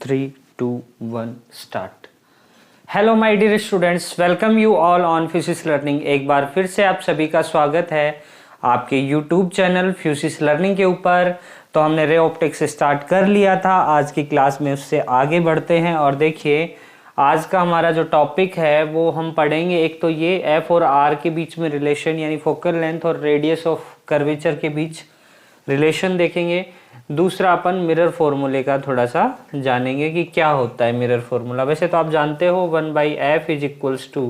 3, 2, 1 start. Hello my dear students, welcome you all on Fusis learning. एक बार फिर से आप सभी का स्वागत है आपके यूट्यूब चैनल फ्यूसिस लर्निंग के ऊपर। तो हमने रे ऑप्टिक्स स्टार्ट कर लिया था, आज की क्लास में उससे आगे बढ़ते हैं। और देखिए आज का हमारा जो टॉपिक है वो हम पढ़ेंगे, एक तो ये एफ और आर के बीच में रिलेशन यानी फोकल लेंथ और रेडियस ऑफ कर्वेचर के बीच रिलेशन देखेंगे। दूसरा अपन मिरर फॉर्मूले का थोड़ा सा जानेंगे कि क्या होता है मिरर फॉर्मूला। वैसे तो आप जानते हो 1/f is equals to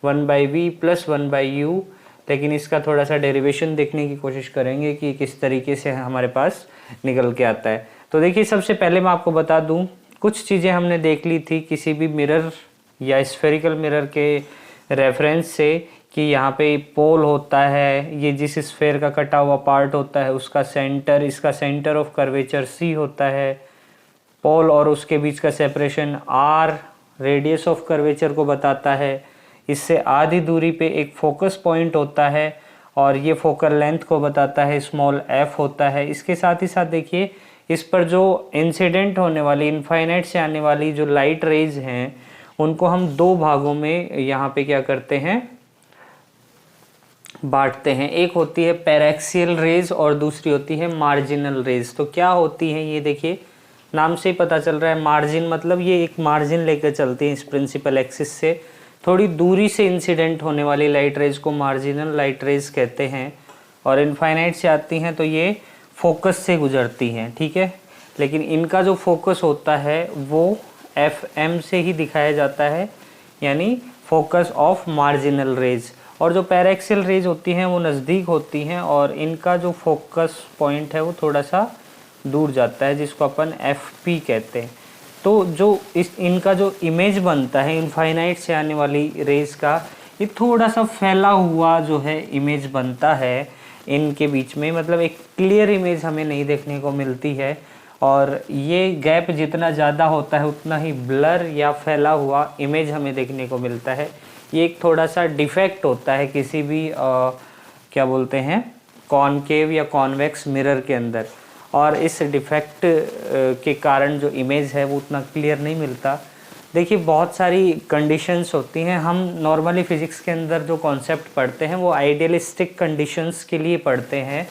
1/v plus 1/u, लेकिन इसका थोड़ा सा डेरिवेशन देखने की कोशिश करेंगे कि किस तरीके से हमारे पास निकल के आता है। तो देखिए सबसे पहले मैं आपको बता दूं, कुछ चीज़ें हमने देख ली थी किसी भी मिरर या स्फेरिकल मिरर के रेफरेंस से कि यहाँ पे पोल होता है, ये जिस स्फेयर का कटा हुआ पार्ट होता है उसका सेंटर, इसका सेंटर ऑफ कर्वेचर सी होता है। पोल और उसके बीच का separation R radius of curvature को बताता है। इससे आधी दूरी पे एक फोकस पॉइंट होता है और ये फोकल लेंथ को बताता है, स्मॉल एफ होता है। इसके साथ ही साथ देखिए इस पर जो इंसिडेंट होने वाली इनफाइनाइट से आने वाली जो लाइट रेज हैं उनको हम दो भागों में यहाँ पे क्या करते हैं, बांटते हैं। एक होती है पैरेक्सियल रेज और दूसरी होती है मार्जिनल रेज। तो क्या होती है ये देखिए नाम से ही पता चल रहा है, मार्जिन मतलब ये एक मार्जिन लेकर चलती है इस प्रिंसिपल एक्सिस से थोड़ी दूरी से इंसिडेंट होने वाली लाइट रेज को मार्जिनल लाइट रेज कहते हैं। और इनफाइनाइट से आती हैं तो ये फोकस से गुजरती हैं, ठीक है। लेकिन इनका जो फोकस होता है वो FM से ही दिखाया जाता है, यानी फोकस ऑफ मार्जिनल रेज। और जो पैरेक्सियल रेज होती हैं वो नज़दीक होती हैं और इनका जो फोकस पॉइंट है वो थोड़ा सा दूर जाता है, जिसको अपन FP कहते हैं। तो जो इनका जो इमेज बनता है इनफाइनाइट से आने वाली रेज का, ये थोड़ा सा फैला हुआ जो है इमेज बनता है इनके बीच में, मतलब एक क्लियर इमेज हमें नहीं देखने को मिलती है। और ये गैप जितना ज़्यादा होता है उतना ही ब्लर या फैला हुआ इमेज हमें देखने को मिलता है। ये एक थोड़ा सा डिफेक्ट होता है किसी भी क्या बोलते हैं कॉनकेव या कॉन्वेक्स मिरर के अंदर, और इस डिफेक्ट के कारण जो इमेज है वो उतना क्लियर नहीं मिलता। देखिए बहुत सारी कंडीशंस होती हैं, हम नॉर्मली फिजिक्स के अंदर जो कॉन्सेप्ट पढ़ते हैं वो आइडियलिस्टिक कंडीशंस के लिए पढ़ते हैं,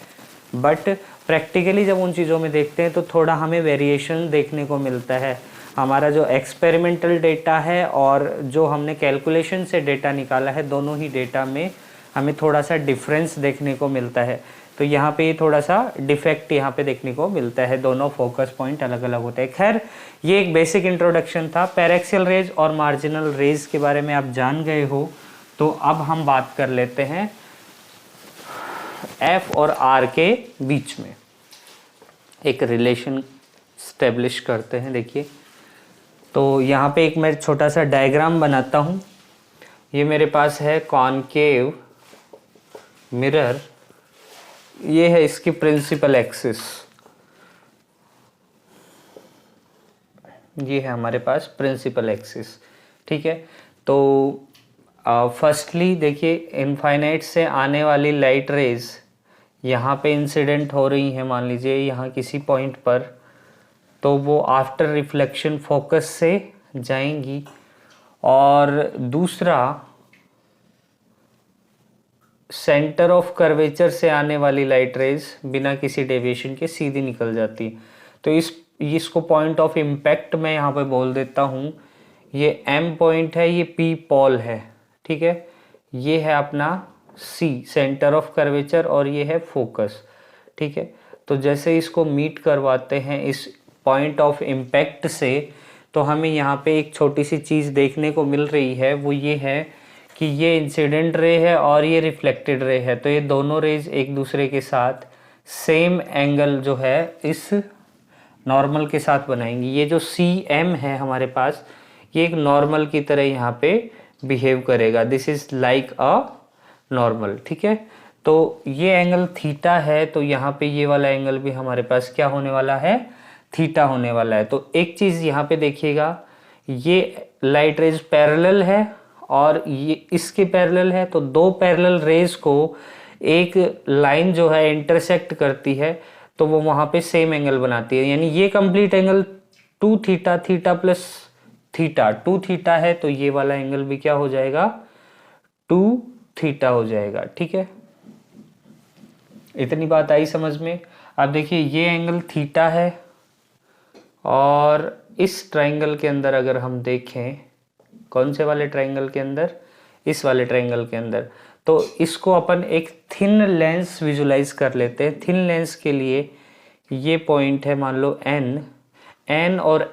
बट प्रैक्टिकली जब उन चीज़ों में देखते हैं तो थोड़ा हमें वेरिएशन देखने को मिलता है। हमारा जो एक्सपेरिमेंटल डेटा है और जो हमने कैलकुलेशन से डेटा निकाला है, दोनों ही डेटा में हमें थोड़ा सा डिफरेंस देखने को मिलता है। तो यहाँ पे ये थोड़ा सा डिफेक्ट यहाँ पे देखने को मिलता है, दोनों फोकस पॉइंट अलग अलग होते हैं। खैर ये एक बेसिक इंट्रोडक्शन था। पैरेक्सियल रेज और मार्जिनल रेज के बारे में आप जान गए हो, तो अब हम बात कर लेते हैं F और R के बीच में एक रिलेशन स्टेब्लिश करते हैं। देखिए तो यहाँ पे एक मैं छोटा सा डायग्राम बनाता हूँ। ये मेरे पास है कॉनकेव मिरर, ये है इसकी प्रिंसिपल एक्सिस, ये है हमारे पास प्रिंसिपल एक्सिस, ठीक है। तो फर्स्टली देखिए इनफाइनाइट से आने वाली लाइट रेज यहाँ पे इंसिडेंट हो रही है, मान लीजिए यहाँ किसी पॉइंट पर, तो वो आफ्टर रिफ्लेक्शन फोकस से जाएंगी। और दूसरा सेंटर ऑफ कर्वेचर से आने वाली लाइट रेज बिना किसी डेविएशन के सीधी निकल जाती है। तो इसको पॉइंट ऑफ इम्पैक्ट मैं यहाँ पे बोल देता हूँ। ये M पॉइंट है, ये P पोल है, ठीक है। ये है अपना C सेंटर ऑफ कर्वेचर और ये है फोकस, ठीक है। तो जैसे इसको मीट करवाते हैं इस पॉइंट ऑफ इम्पैक्ट से, तो हमें यहाँ पे एक छोटी सी चीज़ देखने को मिल रही है, वो ये है कि ये इंसिडेंट रे है और ये रिफ्लेक्टेड रे है। तो ये दोनों रेज एक दूसरे के साथ सेम एंगल जो है इस नॉर्मल के साथ बनाएंगी। ये जो CM है हमारे पास, ये एक नॉर्मल की तरह यहाँ पे बिहेव करेगा। This is like a normal, ठीक है। तो ये एंगल थीटा है, तो यहाँ पे ये वाला एंगल भी हमारे पास क्या होने वाला है, थीटा होने वाला है। तो एक चीज़ यहाँ पे देखिएगा, ये लाइट रेज पैरेलल है और ये इसके पैरेलल है, तो दो पैरेलल रेज को एक लाइन जो है इंटरसेक्ट करती है, तो वो वहाँ पे सेम एंगल बनाती है। यानी ये complete angle 2 theta, theta plus theta 2 theta है, तो ये वाला एंगल भी क्या हो जाएगा 2 थीटा हो जाएगा। ठीक है, इतनी बात आई समझ में। अब देखिए ये एंगल थीटा है और इस ट्राइंगल के अंदर अगर हम देखें, कौन से वाले ट्राइंगल के अंदर, इस वाले ट्राइंगल के अंदर, तो इसको अपन एक थिन लेंस विजुलाइज कर लेते हैं। थिन लेंस के लिए ये पॉइंट है मान लो एन और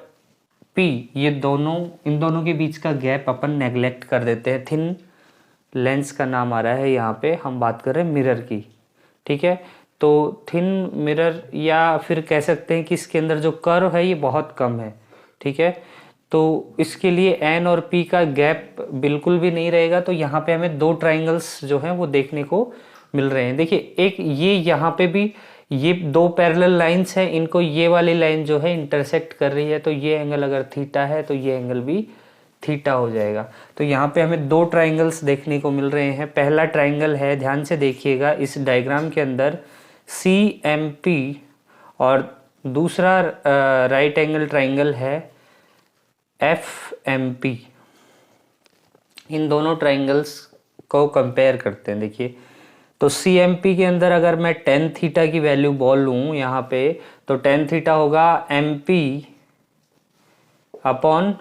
पी, ये दोनों, इन दोनों के बीच का गैप अपन नेग्लेक्ट कर देते हैं। थिन लेंस का नाम आ रहा है यहाँ पे, हम बात कर रहे हैं मिरर की। ठीक है, तो थिन मिरर, या फिर कह सकते हैं कि इसके अंदर जो कर्व है ये बहुत कम है। ठीक है, तो इसके लिए एन और पी का गैप बिल्कुल भी नहीं रहेगा। तो यहाँ पे हमें दो ट्राइंगल्स जो हैं वो देखने को मिल रहे हैं। देखिए एक ये यहाँ पे भी ये दो पैरेलल लाइंस हैं, इनको ये वाली लाइन जो है इंटरसेक्ट कर रही है, तो ये एंगल अगर थीटा है तो ये एंगल भी थीटा हो जाएगा। तो यहाँ पे हमें दो ट्राइंगल्स देखने को मिल रहे हैं। पहला ट्राइंगल है, ध्यान से देखिएगा इस डायग्राम के अंदर, CMP, और दूसरा राइट एंगल ट्राइंगल है FMP। इन दोनों ट्राइंगल्स को कंपेयर करते हैं। देखिए तो CMP के अंदर अगर मैं tan थीटा की वैल्यू बोलूँ यहाँ पे, तो tan थीटा होगा MP upon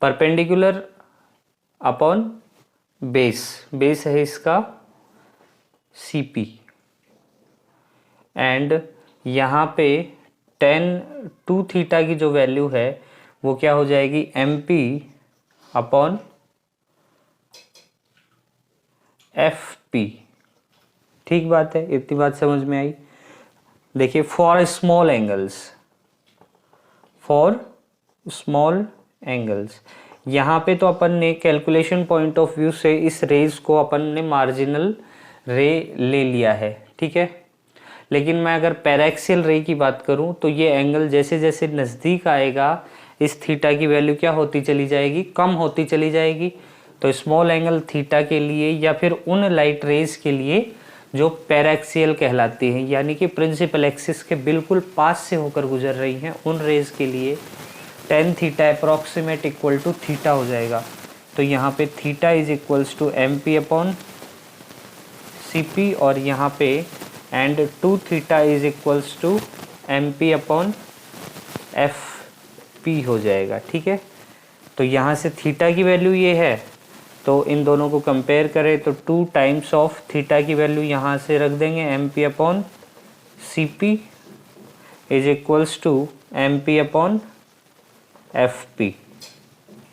perpendicular upon base, base है इसका CP, एंड यहाँ पे tan 2 थीटा की जो वैल्यू है वो क्या हो जाएगी MP अपॉन FP। ठीक बात है, इतनी बात समझ में आई। देखिए फॉर स्मॉल एंगल्स, यहाँ पे तो अपन ने कैलकुलेशन पॉइंट ऑफ व्यू से इस रेज को अपन ने मार्जिनल रे ले लिया है। ठीक है, लेकिन मैं अगर पैराक्सियल रे की बात करूं तो ये एंगल जैसे जैसे नज़दीक आएगा इस थीटा की वैल्यू क्या होती चली जाएगी, कम होती चली जाएगी। तो स्मॉल एंगल थीटा के लिए या फिर उन लाइट रेज के लिए जो पैराक्सियल कहलाती हैं, यानी कि प्रिंसिपल एक्सिस के बिल्कुल पास से होकर गुजर रही हैं, उन रेज के लिए tan theta approximate equal to theta हो जाएगा। तो यहाँ पे theta is equals to MP upon CP, और यहाँ पे and 2 theta is equals to MP upon FP हो जाएगा। ठीक है, तो यहाँ से थीटा की वैल्यू ये है, तो इन दोनों को कंपेयर करें तो 2 टाइम्स ऑफ थीटा की वैल्यू यहाँ से रख देंगे, MP upon CP is equals to MP upon FP।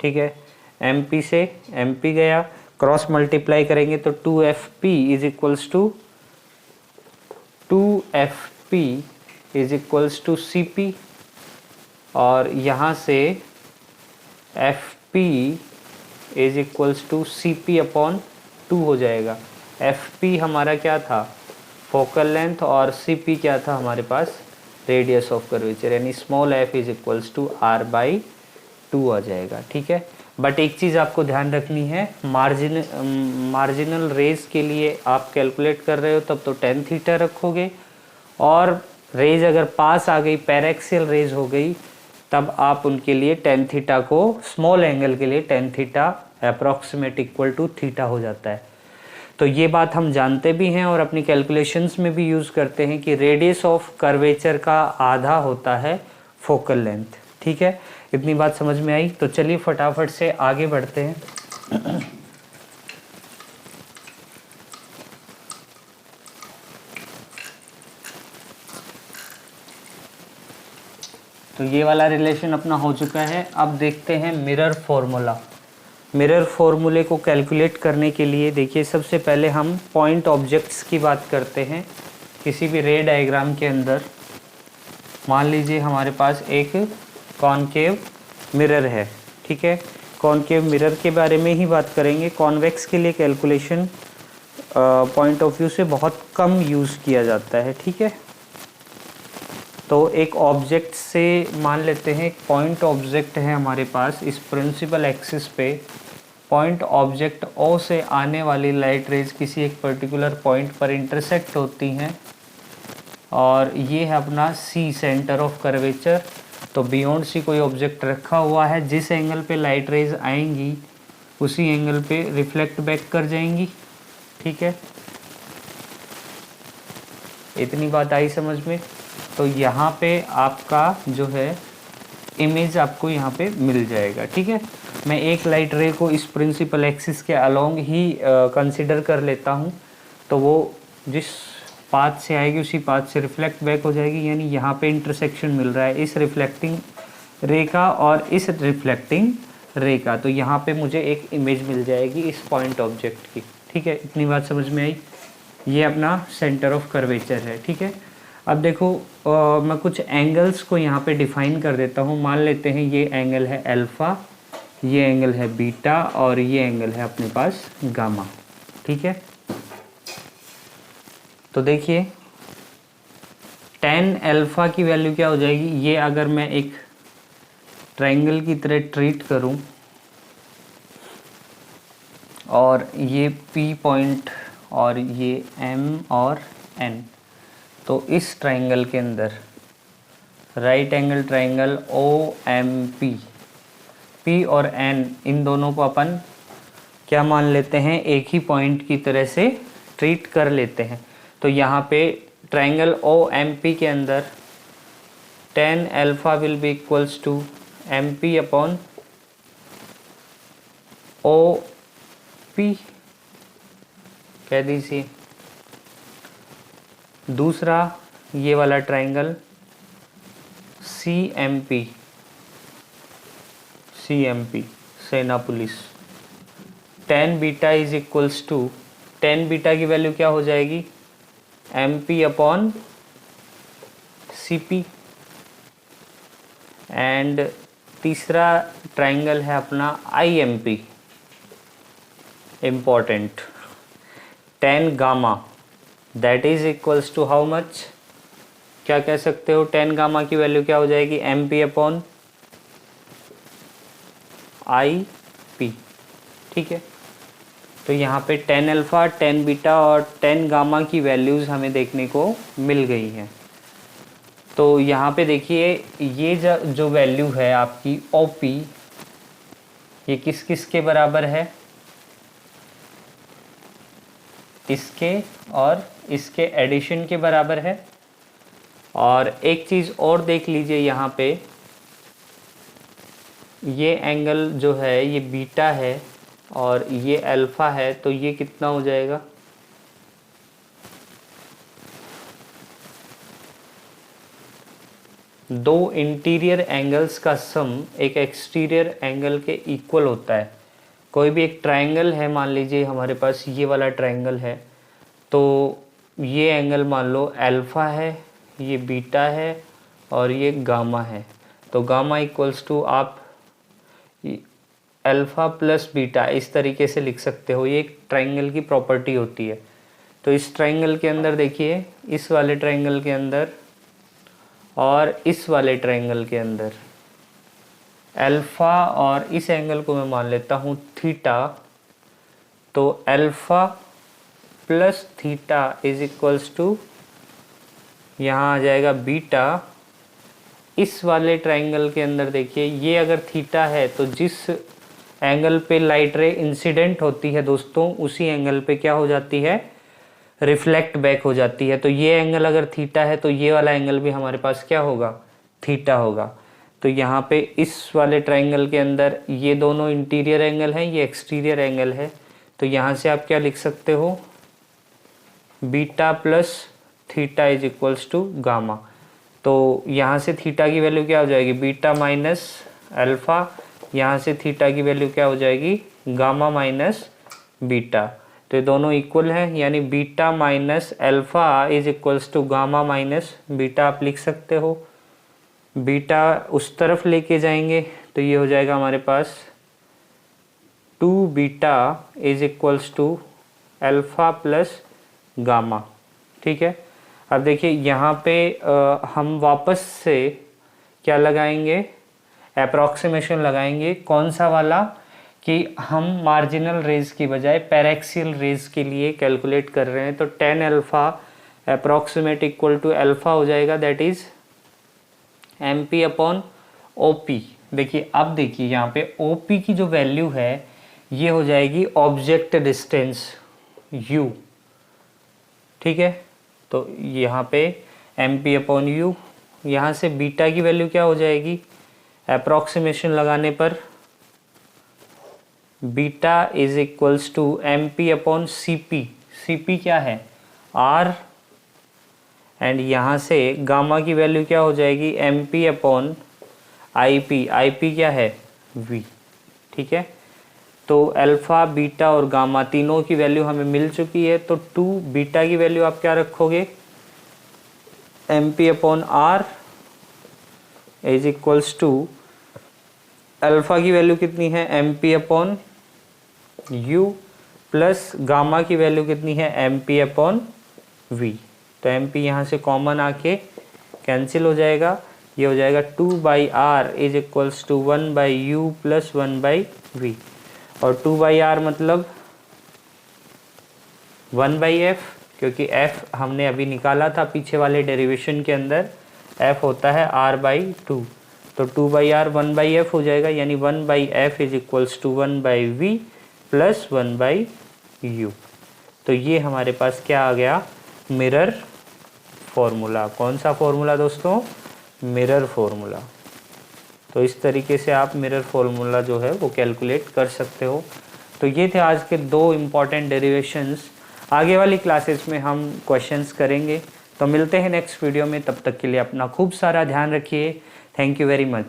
ठीक है, MP से MP गया, क्रॉस मल्टीप्लाई करेंगे तो 2FP is equals to 2FP is equals to CP, और यहाँ से FP is equals to CP upon 2 हो जाएगा। FP हमारा क्या था, फोकल लेंथ, और CP क्या था हमारे पास, रेडियस ऑफ कर्वेचर, यानी small f is equals to R/2 आ जाएगा। ठीक है, बट एक चीज़ आपको ध्यान रखनी है, मार्जिनल रेज के लिए आप कैलकुलेट कर रहे हो तब तो tan थीटा रखोगे, और रेज अगर पास आ गई, पैराक्सियल रेज हो गई, तब आप उनके लिए tan थीटा को, स्मॉल एंगल के लिए tan theta approximate equal to theta हो जाता है। तो ये बात हम जानते भी हैं और अपनी कैलकुलेशंस में भी यूज़ करते हैं कि रेडियस ऑफ कर्वेचर का आधा होता है फोकल लेंथ। ठीक है, इतनी बात समझ में आई। तो चलिए फटाफट से आगे बढ़ते हैं। तो ये वाला रिलेशन अपना हो चुका है। अब देखते हैं मिरर फॉर्मूला। मिरर फॉर्मूले को कैलकुलेट करने के लिए देखिए सबसे पहले हम पॉइंट ऑब्जेक्ट्स की बात करते हैं। किसी भी रे डायग्राम के अंदर मान लीजिए हमारे पास एक कॉनकेव मिरर है। ठीक है, कॉनकेव मिरर के बारे में ही बात करेंगे। कॉन्वेक्स के लिए कैलकुलेशन पॉइंट ऑफ व्यू से बहुत कम यूज़ किया जाता है। ठीक है, तो एक ऑब्जेक्ट से मान लेते हैं, एक पॉइंट ऑब्जेक्ट है हमारे पास, इस प्रिंसिपल एक्सिस पे पॉइंट ऑब्जेक्ट O से आने वाली लाइट रेज किसी एक पर्टिकुलर पॉइंट पर इंटरसेक्ट होती हैं, और ये है अपना C, सेंटर ऑफ कर्वेचर। तो बियॉन्ड सी कोई ऑब्जेक्ट रखा हुआ है, जिस एंगल पे लाइट रेज आएंगी उसी एंगल पे रिफ्लेक्ट बैक कर जाएंगी। ठीक है, इतनी बात आई समझ में। तो यहाँ पे आपका जो है इमेज आपको यहाँ पे मिल जाएगा। ठीक है, मैं एक लाइट रे को इस प्रिंसिपल एक्सिस के अलोंग ही कंसिडर कर लेता हूँ, तो वो जिस पाथ से आएगी उसी पाथ से रिफ्लेक्ट बैक हो जाएगी, यानी यहाँ पे इंटरसेक्शन मिल रहा है इस रिफ्लेक्टिंग रे का और इस रिफ्लेक्टिंग रे का, तो यहाँ पे मुझे एक इमेज मिल जाएगी इस पॉइंट ऑब्जेक्ट की। ठीक है, इतनी बात समझ में आई। ये अपना सेंटर ऑफ कर्वेचर है। ठीक है, अब देखो मैं कुछ एंगल्स को यहाँ पे डिफाइन कर देता हूँ। मान लेते हैं ये एंगल है अल्फ़ा, ये एंगल है बीटा और ये एंगल है अपने पास गामा। ठीक है, तो देखिए tan अल्फ़ा की वैल्यू क्या हो जाएगी, ये अगर मैं एक ट्रायंगल की तरह ट्रीट करूं और ये P पॉइंट और ये M और N, तो इस ट्रायंगल के अंदर right angle triangle OMP, P और N इन दोनों को अपन क्या मान लेते हैं, एक ही पॉइंट की तरह से ट्रीट कर लेते हैं। तो यहाँ पे ट्रायंगल OMP के अंदर tan alpha will be equals to MP upon OP कह दीजिए। दूसरा ये वाला ट्रायंगल CMP सेना पुलिस, tan beta is equals to, tan beta की वैल्यू क्या हो जाएगी, MP अपॉन CP। एंड तीसरा ट्रायंगल है अपना IMP, important, tan gamma that is equals to how much, क्या कह सकते हो, tan गामा की वैल्यू क्या हो जाएगी, MP अपॉन IP। ठीक है, तो यहाँ पे tan अल्फ़ा, tan बीटा और tan गामा की वैल्यूज़ हमें देखने को मिल गई हैं। तो यहाँ पे देखिए ये जो वैल्यू है आपकी OP, ये किस किस के बराबर है, इसके और इसके एडिशन के बराबर है। और एक चीज़ और देख लीजिए, यहाँ पे ये एंगल जो है ये बीटा है और ये अल्फ़ा है, तो ये कितना हो जाएगा, दो इंटीरियर एंगल्स का सम एक एक्सटीरियर एंगल के इक्वल होता है। कोई भी एक ट्रायंगल है, मान लीजिए हमारे पास ये वाला ट्रायंगल है, तो ये एंगल मान लो अल्फ़ा है, ये बीटा है और ये गामा है। तो गामा इक्वल्स टू आप अल्फ़ा प्लस बीटा इस तरीके से लिख सकते हो, ये एक ट्रायंगल की प्रॉपर्टी होती है। तो इस ट्रायंगल के अंदर देखिए, इस वाले ट्रायंगल के अंदर और इस वाले ट्रायंगल के अंदर अल्फ़ा और इस एंगल को मैं मान लेता हूँ थीटा, तो alpha plus theta is equals to यहाँ आ जाएगा बीटा। इस वाले ट्रायंगल के अंदर देखिए, ये अगर थीटा है तो जिस एंगल पे लाइट रे इंसिडेंट होती है दोस्तों, उसी एंगल पे क्या हो जाती है, रिफ्लेक्ट बैक हो जाती है। तो ये एंगल अगर थीटा है तो ये वाला एंगल भी हमारे पास क्या होगा, थीटा होगा। तो यहाँ पे इस वाले ट्रायंगल के अंदर ये दोनों इंटीरियर एंगल हैं, ये एक्सटीरियर एंगल है। तो यहाँ से आप क्या लिख सकते हो, beta plus theta is equals to gamma. तो यहाँ से थीटा की वैल्यू क्या हो जाएगी, बीटा माइनस अल्फ़ा, यहाँ से थीटा की वैल्यू क्या हो जाएगी, गामा माइनस बीटा। तो ये दोनों इक्वल हैं, यानी beta minus alpha is equals to gamma minus beta आप लिख सकते हो। बीटा उस तरफ लेके जाएंगे तो ये हो जाएगा हमारे पास 2 beta is equals to alpha plus gamma. ठीक है, अब देखिए यहाँ पे हम वापस से क्या लगाएंगे, अप्रॉक्सीमेशन लगाएंगे। कौन सा वाला, कि हम मार्जिनल रेज की बजाय पैरेक्सियल रेज के लिए कैलकुलेट कर रहे हैं। तो tan alpha approximate equal to alpha हो जाएगा, that is MP upon OP, देखिए अब देखिए यहाँ पे OP की जो वैल्यू है ये हो जाएगी ऑब्जेक्ट डिस्टेंस U, ठीक है। तो यहाँ पे MP/U, यहाँ से बीटा की वैल्यू क्या हो जाएगी, अप्रॉक्सीमेशन लगाने पर beta is equals to MP/CP, CP क्या है R, एंड यहाँ से गामा की वैल्यू क्या हो जाएगी MP/IP, IP क्या है V, ठीक है। तो अल्फ़ा बीटा और गामा तीनों की वैल्यू हमें मिल चुकी है, तो 2 बीटा की वैल्यू आप क्या रखोगे MP/R is equals to alpha की वैल्यू कितनी है MP/U प्लस गामा की वैल्यू कितनी है MP/V। तो MP यहाँ से कॉमन आके कैंसिल हो जाएगा, ये हो जाएगा 2/R is equals to 1/U plus 1/V, और 2/R मतलब 1/F, क्योंकि F हमने अभी निकाला था पीछे वाले डेरिवेशन के अंदर, F होता है R/2, तो 2/R 1/F हो जाएगा, यानी 1/F is equals to 1/V plus 1/U। तो ये हमारे पास क्या आ गया, मिरर फॉर्मूला। कौन सा फॉर्मूला दोस्तों, मिरर फॉर्मूला। तो इस तरीके से आप मिरर फॉर्मूला जो है वो कैलकुलेट कर सकते हो। तो ये थे आज के 2 इम्पॉर्टेंट डेरिवेशंस। आगे वाली क्लासेस में हम क्वेश्चंस करेंगे। तो मिलते हैं नेक्स्ट वीडियो में, तब तक के लिए अपना खूब सारा ध्यान रखिए। Thank you very much.